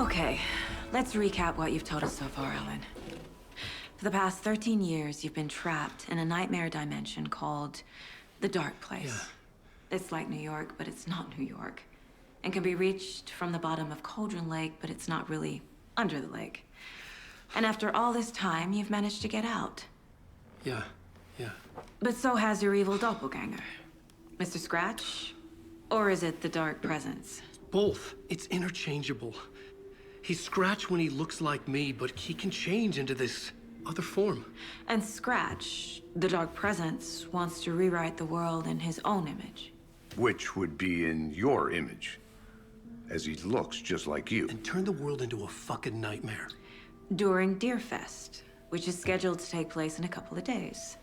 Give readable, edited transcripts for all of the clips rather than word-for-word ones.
Okay, let's recap what you've told us so far, Alan. For the past 13 years, you've been trapped in a nightmare dimension called the Dark Place. Yeah. It's like New York, but it's not New York. And can be reached from the bottom of Cauldron Lake, but it's not really under the lake. And after all this time, you've managed to get out. Yeah. But so has your evil doppelganger. Mr. Scratch? Or is it the Dark Presence? Both. It's interchangeable. He's Scratch when he looks like me, but he can change into this other form. And Scratch, the Dark Presence, wants to rewrite the world in his own image. Which would be in your image, as he looks just like you. And turn the world into a fucking nightmare. During Deerfest, which is scheduled to take place in a couple of days.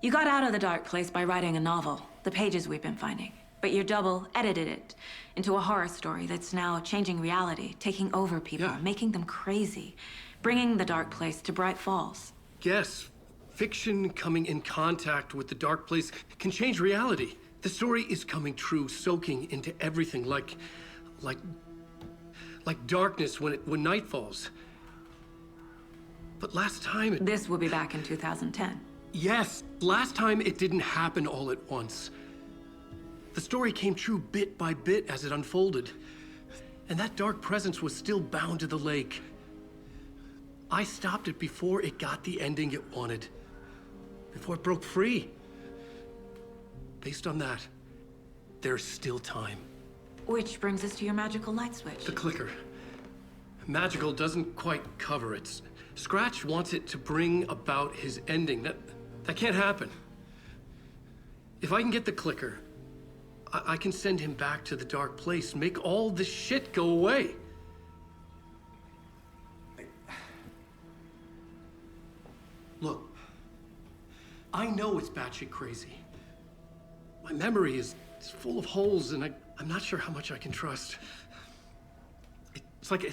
You got out of the Dark Place by writing a novel, the pages we've been finding. But your double edited it into a horror story that's now changing reality, taking over people, making them crazy, bringing the Dark Place to Bright Falls. Yes, fiction coming in contact with the Dark Place can change reality. The story is coming true, soaking into everything like darkness when night falls. But last time This will be back in 2010. Yes, last time it didn't happen all at once. The story came true bit by bit as it unfolded. And that dark presence was still bound to the lake. I stopped it before it got the ending it wanted. Before it broke free. Based on that, there's still time. Which brings us to your magical light switch. The clicker. Magical doesn't quite cover it. Scratch wants it to bring about his ending. That can't happen. If I can get the clicker, I can send him back to the Dark Place, make all this shit go away. Look, I know it's batshit crazy. My memory is full of holes, and I'm not sure how much I can trust. It's like a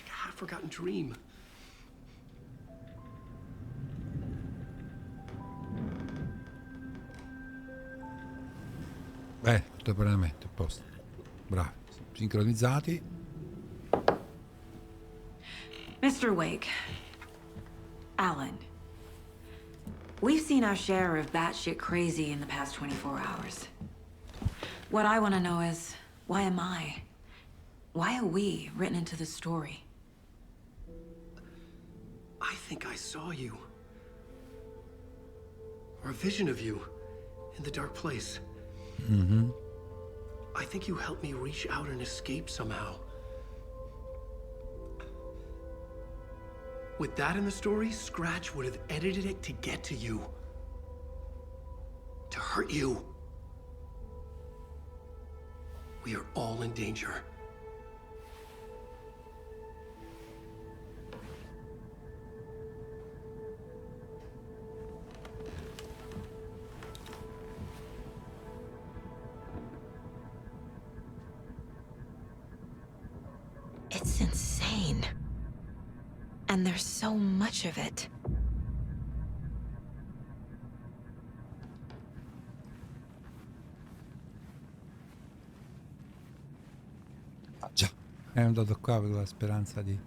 half-forgotten dream. Contemporaneamente, a posto. Bravi, sincronizzati. Mr. Wake, Alan, we've seen our share of batshit crazy in the past 24 hours. What I want to know is, why am I? Why are we written into the story? I think I saw you. Or a vision of you in the Dark Place. Mm-hmm. I think you helped me reach out and escape somehow. With that in the story, Scratch would have edited it to get to you. To hurt you. We are all in danger. It's insane. And there's so much of it. Già, è andato qua con la speranza di...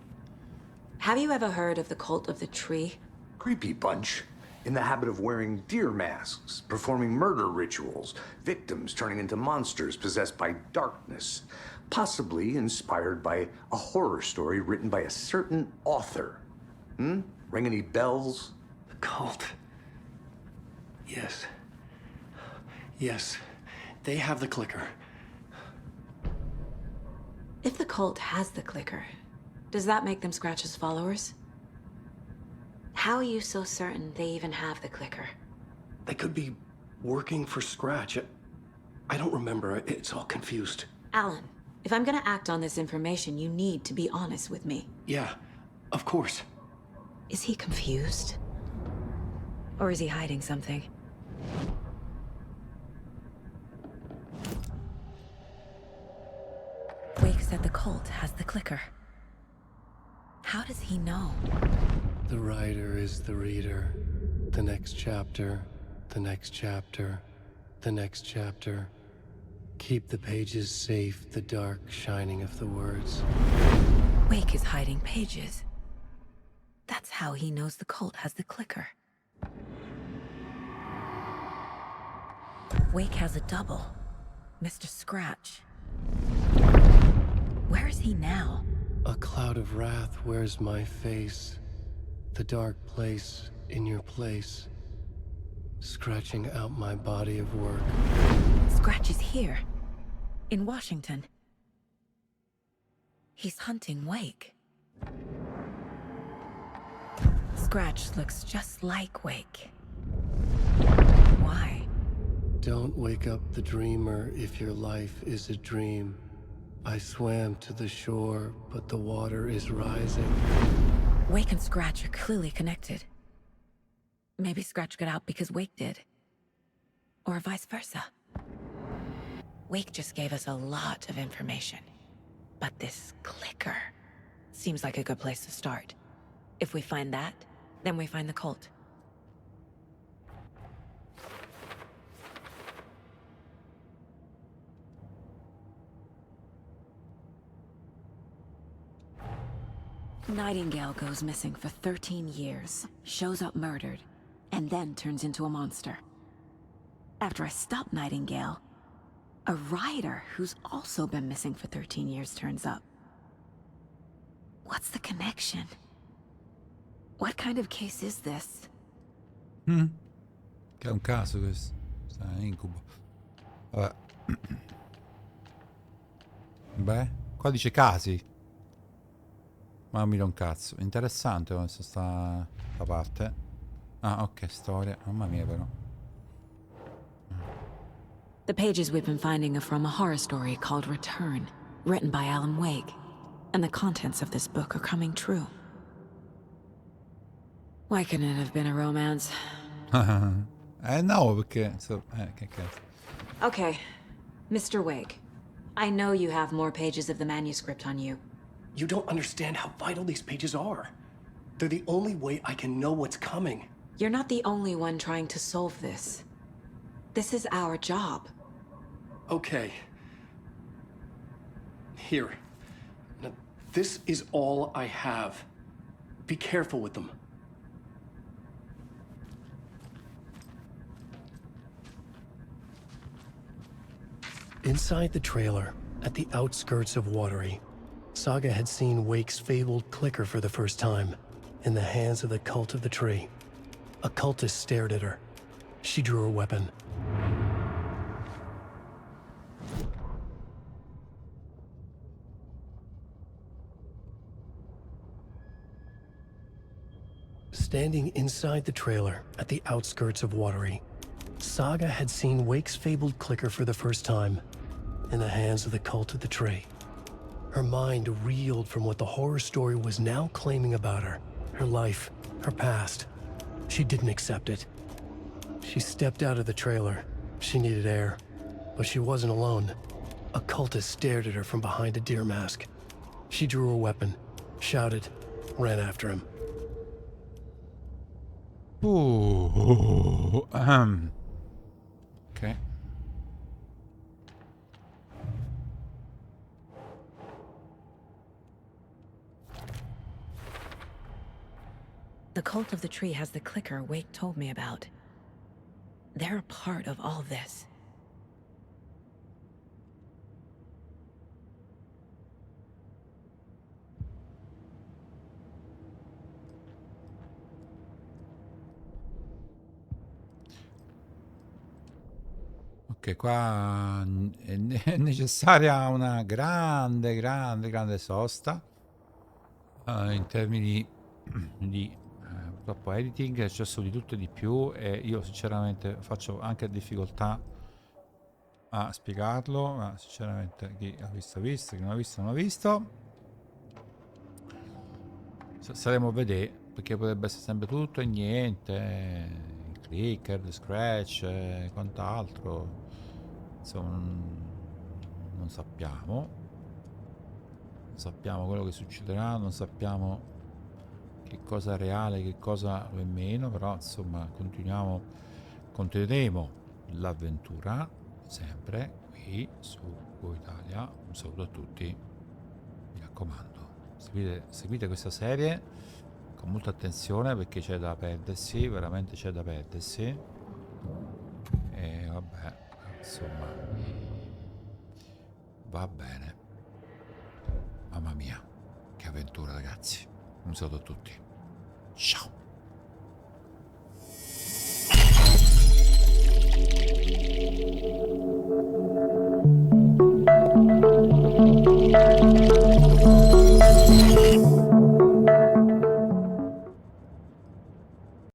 Have you ever heard of the cult of the tree? Creepy bunch. In the habit of wearing deer masks, performing murder rituals, victims turning into monsters possessed by darkness, possibly inspired by a horror story written by a certain author. Ring any bells? The cult. Yes. Yes. They have the clicker. If the cult has the clicker, does that make them Scratch's followers? How are you so certain they even have the clicker? They could be working for Scratch. I don't remember. It's all confused. Alan, if I'm gonna act on this information, you need to be honest with me. Yeah, of course. Is he confused? Or is he hiding something? Wake said the cult has the clicker. How does he know? The writer is the reader. The next chapter, the next chapter, the next chapter. Keep the pages safe, the dark shining of the words. Wake is hiding pages. That's how he knows the cult has the clicker. Wake has a double, Mr. Scratch. Where is he now? A cloud of wrath wears my face. The dark place in your place. Scratching out my body of work. Scratch is here, in Washington. He's hunting Wake. Scratch looks just like Wake. Why? Don't wake up the dreamer if your life is a dream. I swam to the shore, but the water is rising. Wake and Scratch are clearly connected. Maybe Scratch got out because Wake did. Or vice versa. Wake just gave us a lot of information. But this clicker seems like a good place to start. If we find that, then we find the cult. Nightingale goes missing for 13 years, shows up murdered, and then turns into a monster. After I stop Nightingale, a writer who's also been missing for 13 years turns up. What's the connection? What kind of case is this? Che è un caso questo. Sta in incubo. Vabbè. Beh, qua dice casi. Ma non mi do un cazzo. Interessante questa sta parte. Ah, ok, storia. Mamma mia però. The pages we've been finding are from a horror story called Return, written by Alan Wake. And the contents of this book are coming true. Why couldn't it have been a romance? No, perché... che cazzo. Okay, Mr. Wake. I know you have more pages of the manuscript on you. You don't understand how vital these pages are. They're the only way I can know what's coming. You're not the only one trying to solve this. This is our job. Okay. Here. Now, this is all I have. Be careful with them. Inside the trailer, at the outskirts of Watery, Saga had seen Wake's fabled clicker for the first time, in the hands of the cult of the tree. A cultist stared at her. She drew her weapon. Standing inside the trailer, at the outskirts of Watery, Saga had seen Wake's fabled clicker for the first time, in the hands of the cult of the tree. Her mind reeled from what the horror story was now claiming about her. Her life, her past. She didn't accept it. She stepped out of the trailer. She needed air. But she wasn't alone. A cultist stared at her from behind a deer mask. She drew her weapon, shouted, ran after him. Ok. The cult of the tree has the clicker Wake told me about. They're a part of all this. Ok, qua è necessaria una grande sosta in termini di purtroppo editing, eccesso di tutto e di più, e io sinceramente faccio anche difficoltà a spiegarlo, ma sinceramente chi ha visto, chi non ha visto non ha visto. Saremo a vedere, perché potrebbe essere sempre tutto e niente, il clicker, il scratch e quant'altro. Insomma, non sappiamo quello che succederà, non sappiamo che cosa è reale, che cosa lo è meno, però insomma continueremo l'avventura, sempre qui su Go Italia. Un saluto a tutti, mi raccomando, seguite questa serie con molta attenzione perché c'è da perdersi, veramente c'è da perdersi. E vabbè, insomma, va bene. Mamma mia, che avventura, ragazzi. Un saluto a tutti, ciao.